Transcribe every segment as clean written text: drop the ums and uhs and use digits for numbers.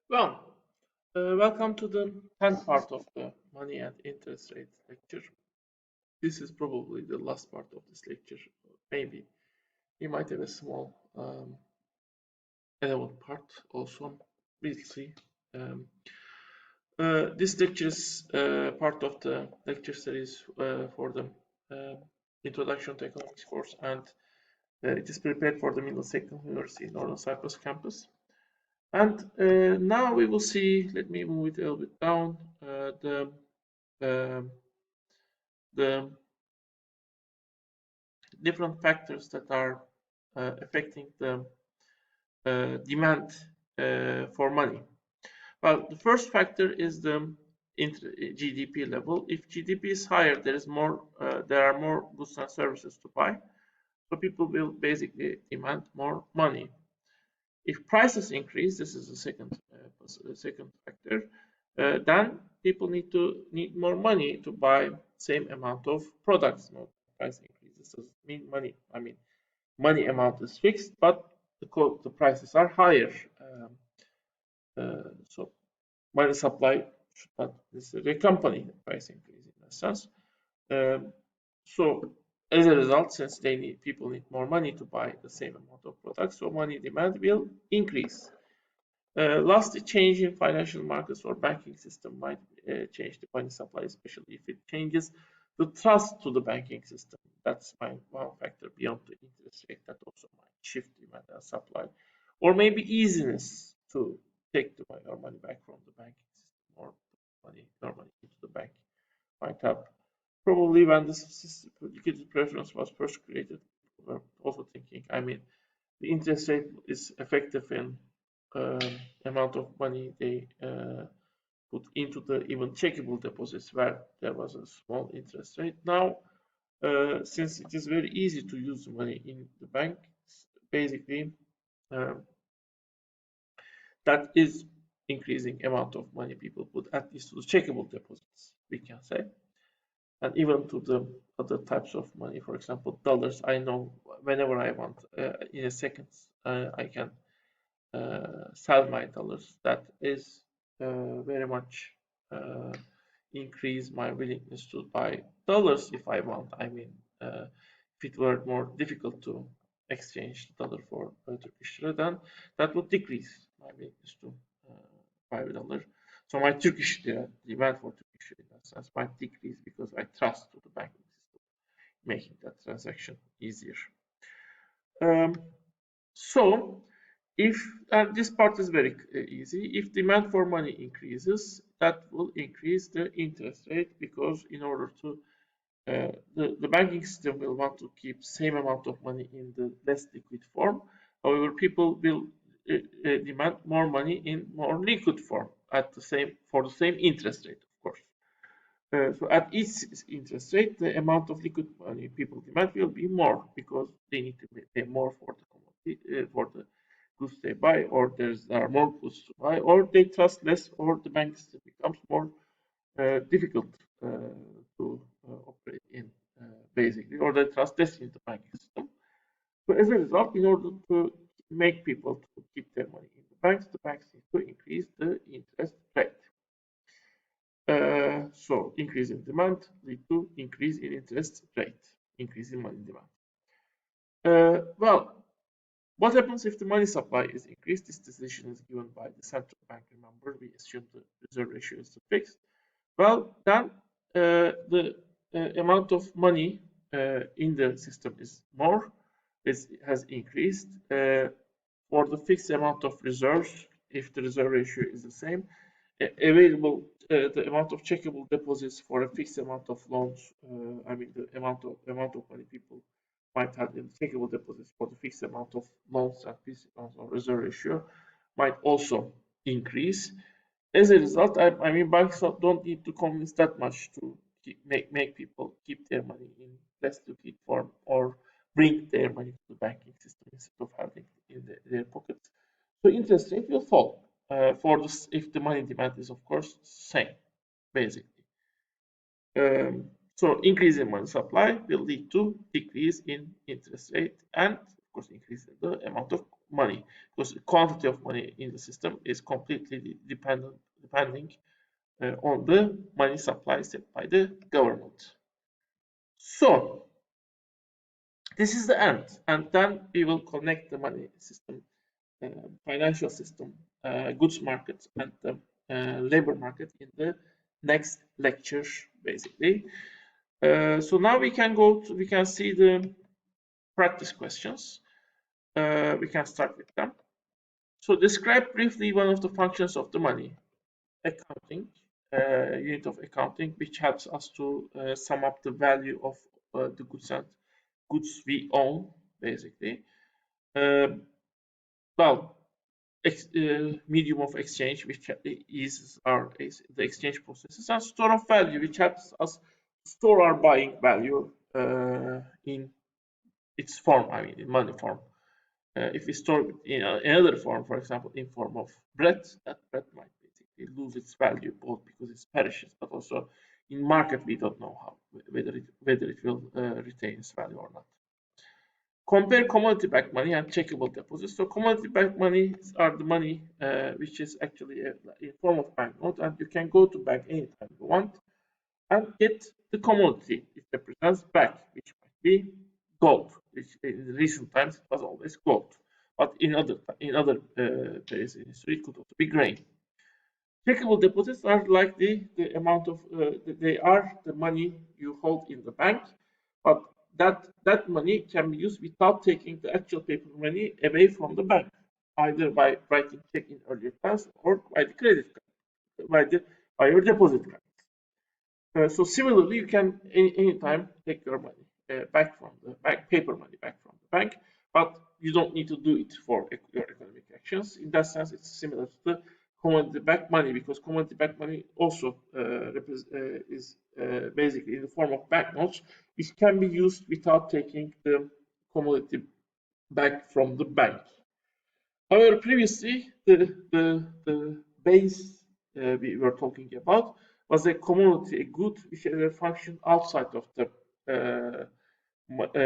Well, welcome to the 10th part of the money and interest rate lecture. This is probably the last part of this lecture. Maybe we might have a small 11th part also. We'll see. Um, this lecture is part of the lecture series for the uh, Introduction to Economics course, and it is prepared for the Middlesex University Northern Cyprus campus. And now we will see, let me move it a little bit down, um, the different factors that are affecting the demand for money. Well, the first factor is the GDP level. If GDP is higher, there are more goods and services to buy, so people will basically demand more money. If prices increase, this is the second factor. Then people need more money to buy same amount of products. No price increases doesn't mean money. I mean, money amount is fixed, but the prices are higher. So money supply should not necessarily accompany the price increase in that sense. Um, so as a result, since people need more money to buy the same amount of products, so money demand will increase. Lastly, change in financial markets or banking system might change the money supply, especially if it changes the trust to the banking system. That's one factor beyond the interest rate that also might shift demand and supply, or maybe easiness to take your money back from the banking system or put your money into the bank might help. Probably when this liquidity preference was first created, we were also thinking, I mean, the interest rate is effective in uh, amount of money they put into the even checkable deposits where there was a small interest rate. Now, since it is very easy to use money in the bank, basically um, that is increasing amount of money people put at least to the checkable deposits, we can say, and even to the other types of money. For example, dollars. I know whenever I want, in a second, I can sell my dollars. That is very much uh, increase my willingness to buy dollars if I want. I mean, if it were more difficult to exchange the dollar for Turkish lira, then that would decrease my willingness to buy a dollar. So my Turkish lira demand for Turkish lira in that sense might decrease because I trust to the banking system, making that transaction easier. Um, so, if and this part is very easy, if demand for money increases, that will increase the interest rate because in order to the banking system will want to keep same amount of money in the less liquid form. However, people will demand more money in more liquid form at the same for the same interest rate, of course. So at each interest rate, the amount of liquid money people demand will be more because they need to pay more for the commodity, for the goods they buy, or there are more goods to buy, or they trust less, or the bank system becomes more difficult to operate in, basically, or they trust less in the banking system. So as a result, in order to make people to keep their money in the banks need to increase the interest rate. So increase in demand lead to increase in interest rate, increase in money demand. Well, what happens if the money supply is increased? This decision is given by the central bank. Remember, we assume the reserve ratio is fixed. Well, then the amount of money in the system is more. It has increased for the fixed amount of reserves. If the reserve ratio is the same, available the amount of checkable deposits for a fixed amount of loans. I mean the amount of money people might have in checkable deposits for the fixed amount of loans and fixed amount of reserve ratio might also increase. As a result, I mean banks don't need to convince that much to make people keep their money in less liquid form or bring their money to the banking system instead of having it in their pockets. So interest rate will fall for this if the money demand is of course same basically. So increase in money supply will lead to decrease in interest rate and of course increase in the amount of money, because the quantity of money in the system is completely depending on the money supply set by the government. So this is the end, and then we will connect the money system, financial system, goods market, and the labor market in the next lecture, basically. So now we can see the practice questions. We can start with them. So describe briefly one of the functions of the money. Accounting, unit of accounting, which helps us to sum up the value of the goods we own, basically. Well, medium of exchange, which eases the exchange processes, and store of value, which helps us store our buying value in its form, I mean, in money form. If we store it in another form, for example, in form of bread, that bread might basically lose its value, both because it perishes, but also in market we don't know whether it will retain its value or not. Compare commodity-backed money and checkable deposits. So commodity-backed money are the money which is actually in form of banknote, and you can go to bank anytime you want and get the commodity it represents back, which might be gold, which in recent times it was always gold, but in other periods in history it could also be grain. Checkable deposits are like the amount of they are the money you hold in the bank, but that money can be used without taking the actual paper money away from the bank, either by writing check in earlier times or by the credit card, by your deposit card. So similarly, you can anytime take your money back from the bank, paper money back from the bank, but you don't need to do it for your economic actions. In that sense, it's similar to the commodity-backed money, because commodity-backed money also is basically in the form of banknotes, which can be used without taking the commodity back from the bank. However, previously the base we were talking about was a commodity, a good which had a function outside of the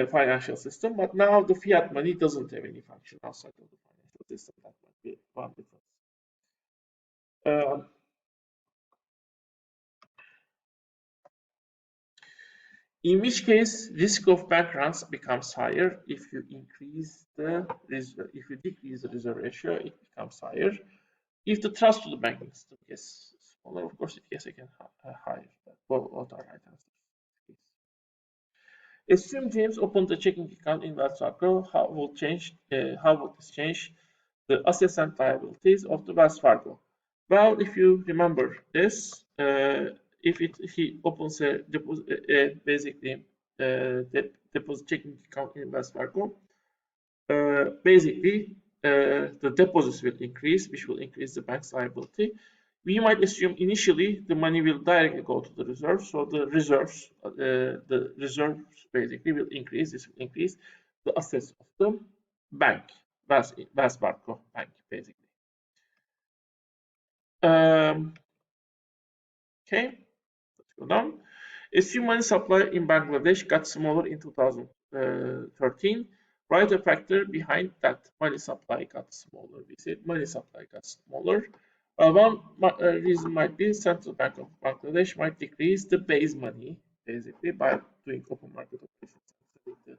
financial system, but now the fiat money doesn't have any function outside of the financial system. That might be one difference. In which case, risk of bank runs becomes higher. If you decrease the reserve ratio, it becomes higher. If the trust to the banking system gets smaller, of course, it gets again higher. Both are right answers. Assume James opened a checking account in Wells Fargo. How will this change the assets and liabilities of the Wells Fargo? Well, if you remember this, if he opens a deposit, basically deposit checking account in Wells Fargo, basically the deposits will increase, which will increase the bank's liability. We might assume initially the money will directly go to the reserves, so the reserves basically will increase. This will increase the assets of the bank, Wells Fargo Bank, basically. Okay, let's go down. Assume money supply in Bangladesh got smaller in 2013. Write a factor behind that money supply got smaller. We said money supply got smaller. One reason might be Central Bank of Bangladesh might decrease the base money, basically by doing open market operations and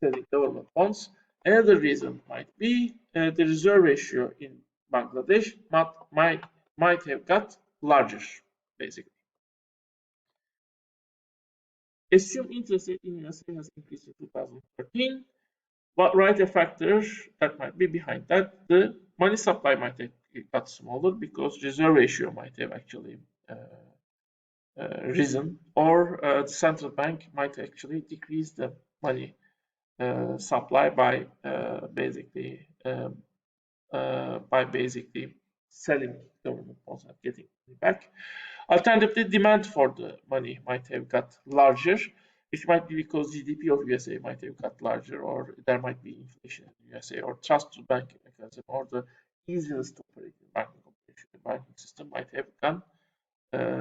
selling government bonds. Another reason might be the reserve ratio in Bangladesh might have got larger, basically. Assume interest rate in USA has increased in 2013. But write a factor that might be behind that. The money supply might have got smaller because reserve ratio might have actually risen, or the central bank might actually decrease the money supply by basically selling government bonds and getting money back. Alternatively, demand for the money might have got larger, which might be because GDP of USA might have got larger, or there might be inflation in USA, or trust to banking mechanism, or the easiness to operate in banking system might have gone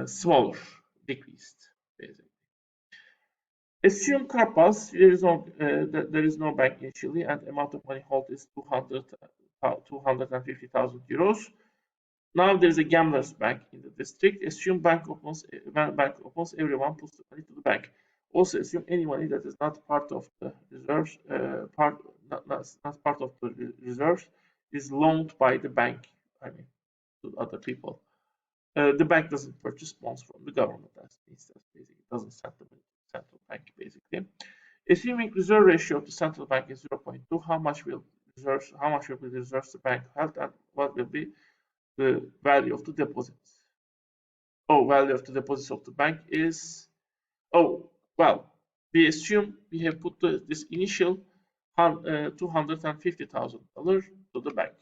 smaller, decreased, basically. Assume Karpas, there is no bank initially, and amount of money held is 250,000 euros. Now there is a gambler's bank in the district. Assume bank opens, when bank opens, everyone puts the money to the bank. Also assume any money that is not part of the reserves, not part of the reserves, is loaned by the bank. I mean, to other people. The bank doesn't purchase bonds from the government. That means that basically it doesn't send them to the central bank. Basically, assuming reserve ratio of the central bank is 0.2, how much will be the reserves the bank held, and what will be the value of the deposits? Oh, value of the deposits of the bank is, oh, well, we assume we have put this initial $250,000 to the bank.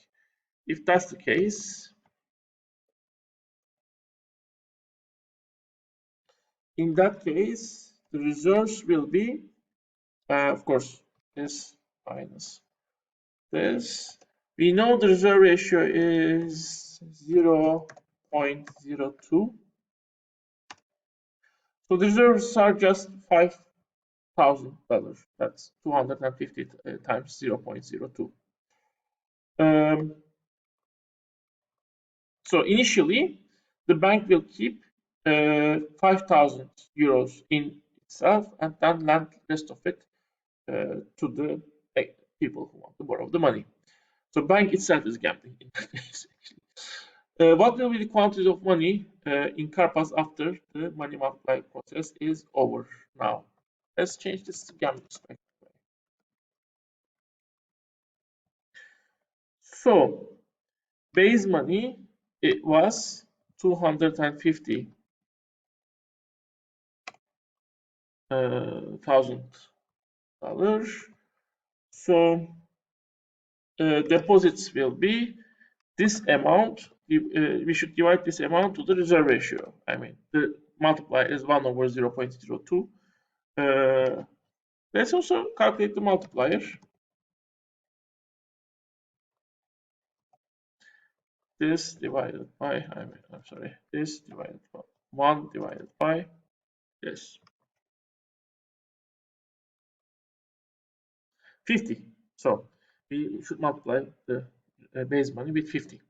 If that's the case, in that case, the reserves will be, of course, this minus this. We know the reserve ratio is 0.02. So the reserves are just $5,000. That's 250 times 0.02. So initially, the bank will keep 5,000 euros in itself and then lend the rest of it to the people who want to borrow the money. So bank itself is gambling in that case. What will be the quantity of money in Karpas after the money multiplier process is over? Now, let's change this to gambling spec. So, base money, it was $250,000. So, deposits will be this amount. We should divide this amount to the reserve ratio. I mean, the multiplier is 1 over 0.02. Let's also calculate the multiplier. This divided by, this divided by 1 divided by this. 50. So we should multiply the base money with 50.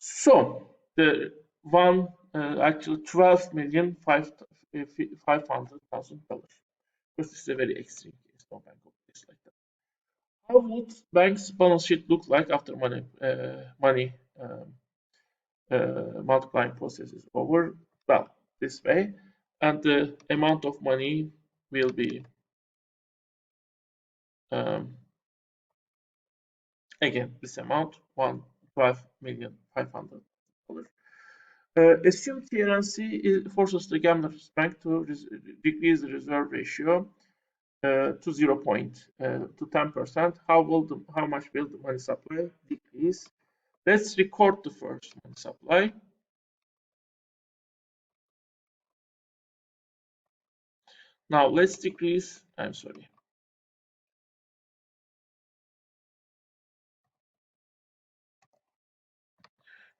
So the actually $12,500,000. This is a very extreme case. No bank operates like that. How would bank's balance sheet look like after money multiplying process is over? Well, this way, and the amount of money will be again this amount, $12,500,000. Assume TRNC forces the gambler's bank to decrease the reserve ratio to 10%. How much will the money supply decrease? Let's record the first money supply. Now let's decrease. I'm sorry.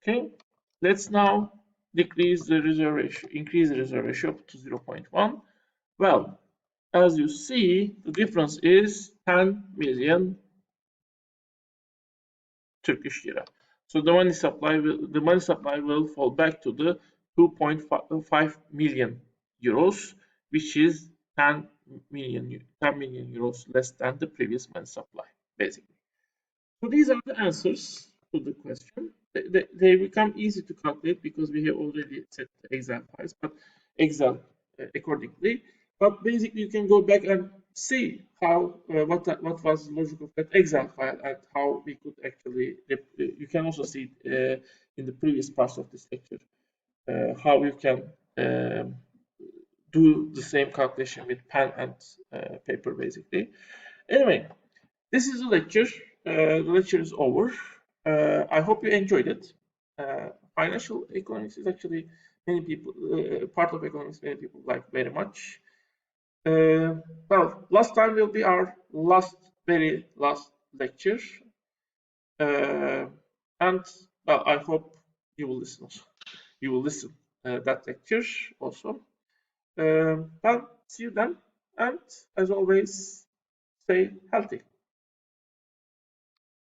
Okay, let's now decrease the reserve ratio, increase the reserve ratio to 0.1. Well, as you see, the difference is 10 million Turkish lira. So the money supply will fall back to the 2.5 million euros, which is 10 million euros less than the previous money supply, basically. So these are the answers to the question. They become easy to calculate because we have already set the Excel files, but Excel accordingly. But basically, you can go back and see how what was the logic of that Excel file and how we could actually. You can also see in the previous parts of this lecture how you can do the same calculation with pen and paper, basically. Anyway, this is the lecture. The lecture is over. I hope you enjoyed it. Financial economics is actually many people part of economics many people like very much. Well, last time will be our very last lecture, and well, I hope you will listen. Also. You will listen that lecture also. Well, see you then. And as always, stay healthy.